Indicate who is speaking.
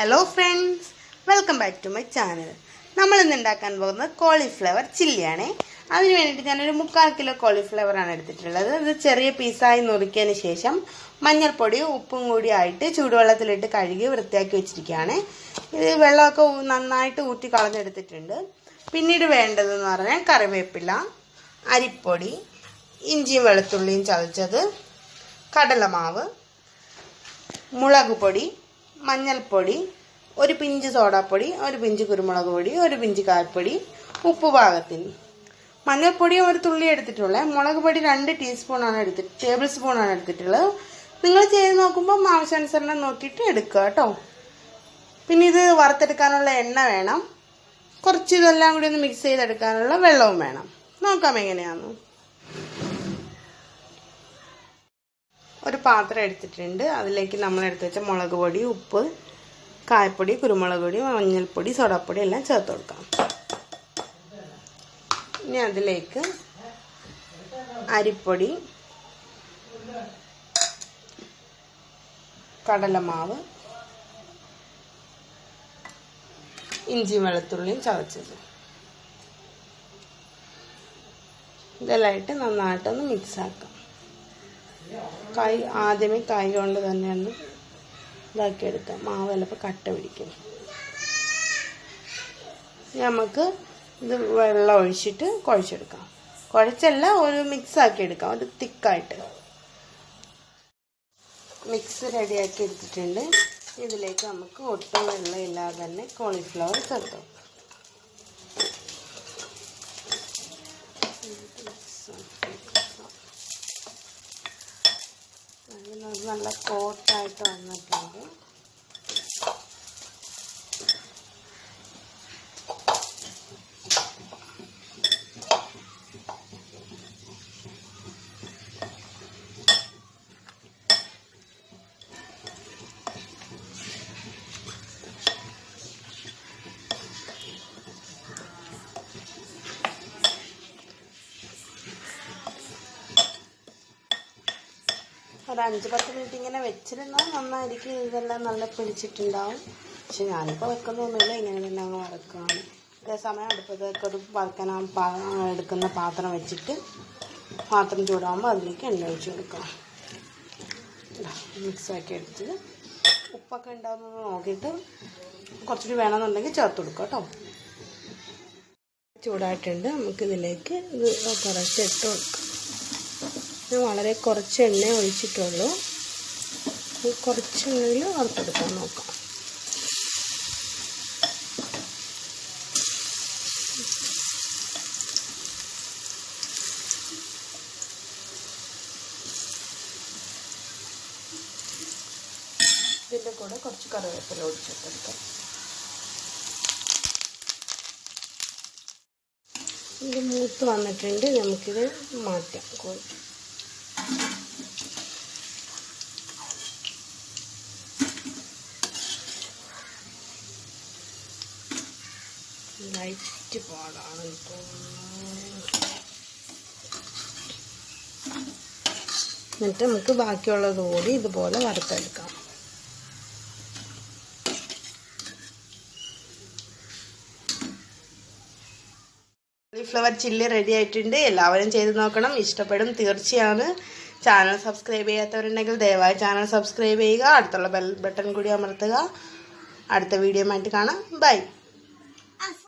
Speaker 1: Hello friends, welcome back to my channel. നമ്മളിന്ന് ഉണ്ടാക്കാൻ പോകുന്നത് കോളിഫ്ലവർ ചില്ലിയാണ്. അതിന് വേണ്ടിയിട്ട് ഞാനൊരു 3/4 കിലോ കോളിഫ്ലവറാണ് എടുത്തിട്ടുള്ളത്. ഇത് ചെറിയ പീസായി നുറുക്കിയതിന് ശേഷം മഞ്ഞൾപ്പൊടിയും ഉപ്പും കൂടി ആയിട്ട് ചൂടുവെള്ളത്തിലിട്ട് കഴുകി വൃത്തിയാക്കി വെച്ചിരിക്കുകയാണ്. ഇത് വെള്ളമൊക്കെ നന്നായിട്ട് ഊറ്റി കളഞ്ഞെടുത്തിട്ടുണ്ട്. പിന്നീട് വേണ്ടതെന്ന് പറഞ്ഞാൽ കറിവേപ്പില, അരിപ്പൊടി, ഇഞ്ചിയും വെളുത്തുള്ളിയും ചതച്ചത്, കടലമാവ്, മുളക് പൊടി, മഞ്ഞൾപ്പൊടി, ഒരു പിഞ്ച് സോഡാപ്പൊടി, ഒരു പിഞ്ച് കുരുമുളക് പൊടി, ഒരു പിഞ്ച് കായപ്പൊടി, ഉപ്പ് പാകത്തിന്. മഞ്ഞൾപ്പൊടി ഒരു തുള്ളി എടുത്തിട്ടുള്ളത്. മുളക് പൊടി 2 ടേബിൾ സ്പൂണാണ് എടുത്തിട്ടുള്ളത്. നിങ്ങൾ ചെയ്ത് നോക്കുമ്പോൾ ആവശ്യാനുസരണം നോക്കിയിട്ട് എടുക്കുക കേട്ടോ. പിന്നെ ഇത് വറുത്തെടുക്കാനുള്ള എണ്ണ വേണം. കുറച്ച് ഇതെല്ലാം കൂടി ഒന്ന് മിക്സ് ചെയ്തെടുക്കാനുള്ള വെള്ളവും വേണം. നോക്കാം എങ്ങനെയാണെന്ന്. ഒരു പാത്രം എടുത്തിട്ടുണ്ട്. അതിലേക്ക് നമ്മൾ എടുത്ത് വെച്ച മുളക് പൊടി, ഉപ്പ്, കായപ്പൊടി, കുരുമുളക് പൊടി, മഞ്ഞൾപ്പൊടി, സോഡാപ്പൊടി എല്ലാം ചേർത്ത് കൊടുക്കാം. ഇനി അതിലേക്ക് അരിപ്പൊടി, കടലമാവ്, ഇഞ്ചിയും വെളുത്തുള്ളിയും ചതച്ചത് ഇതെല്ലാം ഇട്ട് നന്നായിട്ടൊന്ന് മിക്സ് ആക്കാം. ആദ്യമേ കൈ കൊണ്ട് തന്നെ ഒന്ന് ഇതാക്കിയെടുക്കാം. മാവ് ചിലപ്പോൾ കട്ട പിടിക്കും. നമുക്ക് ഇത് വെള്ളം ഒഴിച്ചിട്ട് കുഴച്ചെടുക്കാം. കുഴച്ചല്ല, ഒരു മിക്സ് ആക്കി എടുക്കാം, ഒരു തിക്കായിട്ട്. മിക്സ് റെഡിയാക്കി എടുത്തിട്ടുണ്ട്. ഇതിലേക്ക് നമുക്ക് ഒട്ടും വെള്ളം ഇല്ലാതെ തന്നെ കോളിഫ്ലവർ ചേർത്ത് വെക്കാം. നല്ല കോട്ടായിട്ട് വന്നിട്ടുണ്ട്. ഒരു 5-10 മിനിറ്റ് ഇങ്ങനെ വെച്ചിരുന്നാൽ നന്നായിരിക്കും. ഇതെല്ലാം നല്ല പിടിച്ചിട്ടുണ്ടാവും. പക്ഷെ ഞാനിപ്പോൾ വെക്കുന്നൊന്നുമില്ല, ഇങ്ങനെ തന്നെ അങ്ങ് വറക്കുകയാണ്. അതേസമയം അടുപ്പത്തേക്ക് ഒരു വറക്കാൻ എടുക്കുന്ന പാത്രം വെച്ചിട്ട് പാത്രം ചൂടാകുമ്പോൾ അതിലേക്ക് എണ്ണ ഒഴിച്ച് കൊടുക്കാം. മിക്സാക്കി എടുത്ത് ഉപ്പൊക്കെ ഉണ്ടാകുന്നത് നോക്കിയിട്ട് കുറച്ചുകൂടി വേണമെന്നുണ്ടെങ്കിൽ ചേർത്ത് കൊടുക്കാം കേട്ടോ. ചൂടായിട്ടുണ്ട്. നമുക്കിതിലേക്ക് ഇത് കുറച്ച് ഇട്ട് കൊടുക്കാം. വളരെ കുറച്ച് എണ്ണ ഒഴിച്ചിട്ടുള്ളൂ. കുറച്ച് എണ്ണയിൽ വറുത്തെടുക്കാൻ നോക്കാം. ഇതിൻ്റെ കൂടെ കുറച്ച് കറിവേപ്പില ഒഴിച്ചെടുക്കാം. ഇത് മൂത്ത് വന്നിട്ടുണ്ട്. നമുക്കിത് മാറ്റാം. ലൈറ്റ് പാടാണ് എന്നിട്ട് നമുക്ക് ബാക്കിയുള്ളത് കൂടി ഇതുപോലെ വറുത്തെടുക്കാം. കോളിഫ്ലവർ ചില്ലി റെഡി ആയിട്ടുണ്ട്. എല്ലാവരും ചെയ്ത് നോക്കണം, ഇഷ്ടപ്പെടും തീർച്ചയാണ്. ചാനൽ സബ്സ്ക്രൈബ് ചെയ്യാത്തവരുണ്ടെങ്കിൽ ദയവായി ചാനൽ സബ്സ്ക്രൈബ് ചെയ്യുക. അടുത്തുള്ള ബെൽ ബട്ടൺ കൂടി അമർത്തുക. അടുത്ത വീഡിയോ ആയിട്ട് കാണാം. ബൈ.